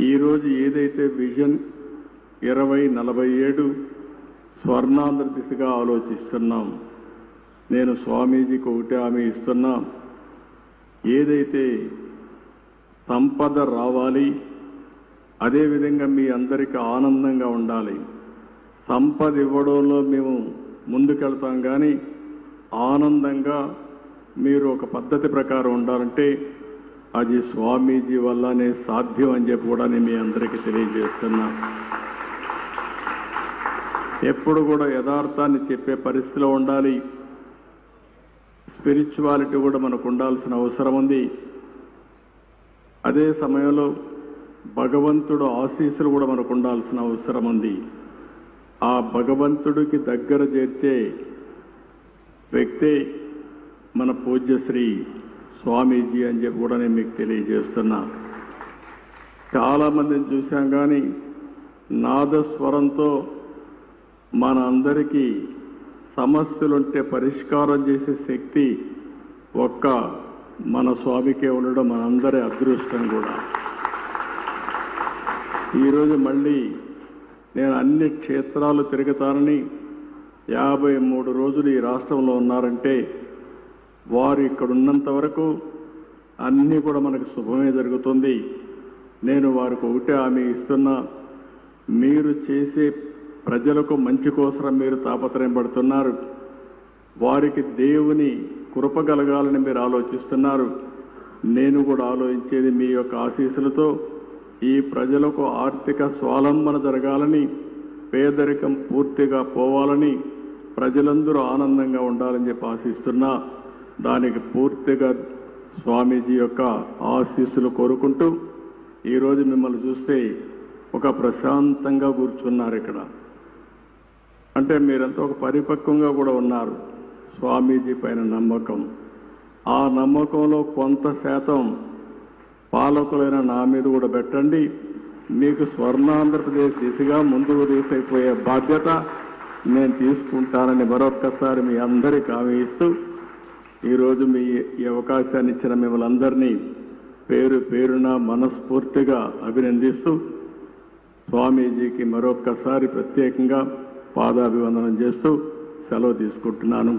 ఈరోజు ఏదైతే విజన్ 2047 స్వర్ణాంధ్ర దిశగా ఆలోచిస్తున్నాం, నేను స్వామీజీకి ఒకటే హామీ ఇస్తున్నా, ఏదైతే సంపద రావాలి, అదేవిధంగా మీ అందరికీ ఆనందంగా ఉండాలి. సంపద ఇవ్వడంలో మేము ముందుకెళ్తాం, కానీ ఆనందంగా మీరు ఒక పద్ధతి ప్రకారం ఉండాలంటే అది స్వామీజీ వల్లనే సాధ్యం అని చెప్పి కూడా నేను మీ అందరికీ తెలియజేస్తున్నా. ఎప్పుడు కూడా యథార్థాన్ని చెప్పే పరిస్థితిలో ఉండాలి. స్పిరిచువాలిటీ కూడా మనకు ఉండాల్సిన అవసరం ఉంది. అదే సమయంలో భగవంతుడు ఆశీస్సులు కూడా మనకు ఉండాల్సిన అవసరం ఉంది. ఆ భగవంతుడికి దగ్గర చేర్చే వ్యక్తే మన పూజ్యశ్రీ స్వామీజీ అని చెప్పి కూడా నేను మీకు తెలియజేస్తున్నా. చాలామందిని చూశాం, కానీ నాదస్వరంతో మన అందరికీ సమస్యలుంటే పరిష్కారం చేసే శక్తి ఒక్క మన స్వామికే ఉండడం మనందరి అదృష్టం కూడా. ఈరోజు మళ్ళీ నేను అన్ని క్షేత్రాలు తిరుగుతానని 53 రోజులు ఈ రాష్ట్రంలో ఉన్నారంటే వారు ఇక్కడ ఉన్నంత వరకు అన్నీ కూడా మనకు శుభమే జరుగుతుంది. నేను వారికి ఒకటే హామీ ఇస్తున్నా, మీరు చేసే ప్రజలకు మంచి కోసం మీరు తాపత్రయం పడుతున్నారు. వారికి దేవుని కృప కలగాలని మీరు ఆలోచిస్తున్నారు. నేను కూడా ఆలోచించేది మీ యొక్క ఆశీస్సులతో ఈ ప్రజలకు ఆర్థిక స్వావలంబన జరగాలని, పేదరికం పూర్తిగా పోవాలని, ప్రజలందరూ ఆనందంగా ఉండాలని చెప్పి ఆశిస్తున్నా. దానికి పూర్తిగా స్వామీజీ యొక్క ఆశీస్సులు కోరుకుంటూ ఈరోజు మిమ్మల్ని చూస్తే ఒక ప్రశాంతంగా కూర్చున్నారు ఇక్కడ. అంటే మీరంతా ఒక పరిపక్వంగా కూడా ఉన్నారు. స్వామీజీ పైన నమ్మకం, ఆ నమ్మకంలో కొంత శాతం పాలకులైన నా మీద కూడా పెట్టండి. మీకు స్వర్ణాంధ్రప్రదేశ్ దిశగా ముందుకు తీసుకుపోయే బాధ్యత నేను తీసుకుంటానని మరొక్కసారి మీ అందరికీ హామీ ఇస్తూ ఈరోజు మీ ఈ అవకాశాన్ని ఇచ్చిన మిమ్మల్ని అందరినీ పేరు పేరున మనస్ఫూర్తిగా అభినందిస్తూ స్వామీజీకి మరొక్కసారి ప్రత్యేకంగా పాదాభివందనం చేస్తూ సెలవు తీసుకుంటున్నాను.